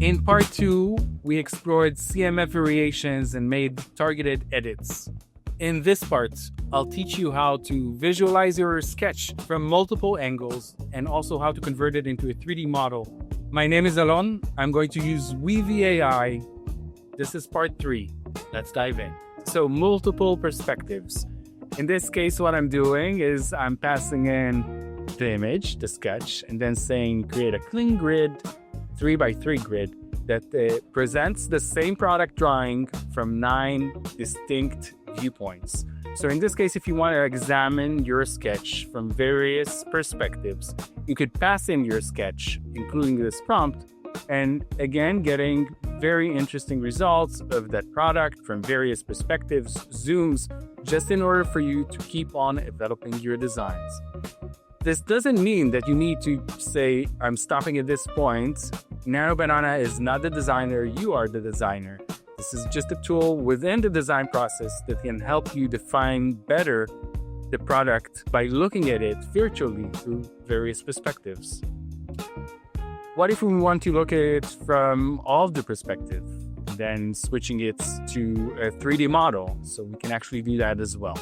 In part 2, we explored CMF variations and made targeted edits. In this part, I'll teach you how to visualize your sketch from multiple angles and also how to convert it into a 3D model. My name is Alon. I'm going to use Weave AI. This is part 3. Let's dive in. So multiple perspectives. In this case, what I'm doing is I'm passing in the image, the sketch, and then saying create a clean grid, 3x3 grid that presents the same product drawing from 9 distinct viewpoints. So in this case, if you want to examine your sketch from various perspectives, you could pass in your sketch, including this prompt, and again, getting very interesting results of that product from various perspectives, zooms, just in order for you to keep on developing your designs. This doesn't mean that you need to say, I'm stopping at this point. Nano Banana is not the designer, you are the designer. This is just a tool within the design process that can help you define better the product by looking at it virtually through various perspectives. What if we want to look at it from all of the perspectives, then switching it to a 3D model? So we can actually do that as well.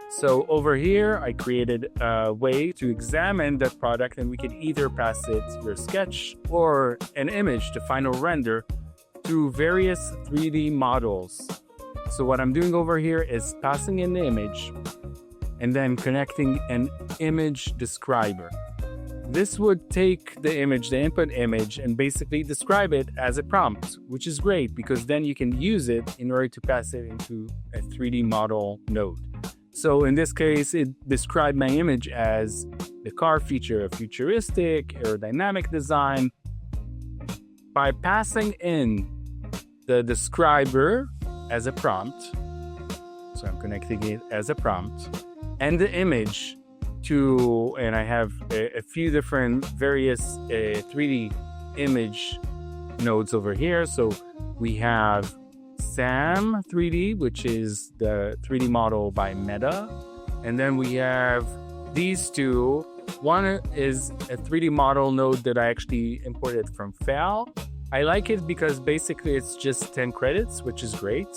So over here, I created a way to examine that product, and we can either pass it your sketch or an image to final render through various 3D models. So what I'm doing over here is passing in the image and then connecting an image describer. This would take the image, the input image, and basically describe it as a prompt, which is great because then you can use it in order to pass it into a 3D model node. So in this case, it described my image as the car feature a futuristic, aerodynamic design. By passing in the describer as a prompt, so I'm connecting it as a prompt, and the image to, and I have a few different various 3D image nodes over here. So we have Sam 3D, which is the 3D model by Meta. And then we have these two. One is a 3D model node that I actually imported from Fal. I like it because basically it's just 10 credits, which is great.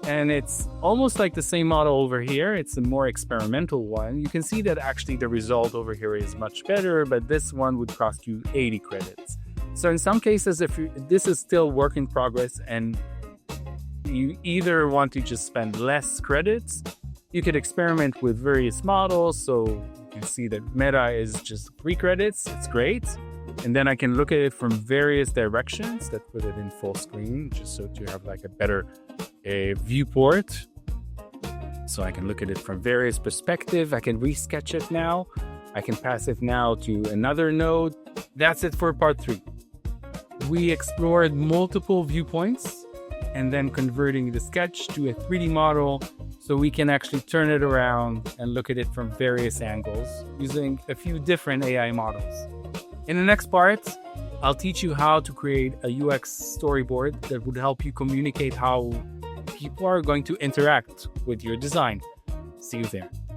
And it's almost like the same model over here. It's a more experimental one. You can see that actually the result over here is much better, but this one would cost you 80 credits. So in some cases, this is still work in progress and you either want to just spend less credits, you could experiment with various models. So you can see that Meta is just 3 credits. It's great. And then I can look at it from various directions that put it in full screen, just so to have like a better viewport. So I can look at it from various perspectives. I can resketch it now. I can pass it now to another node. That's it for part 3. We explored multiple viewpoints and then converting the sketch to a 3D model so we can actually turn it around and look at it from various angles using a few different AI models. In the next part, I'll teach you how to create a UX storyboard that would help you communicate how people are going to interact with your design. See you there.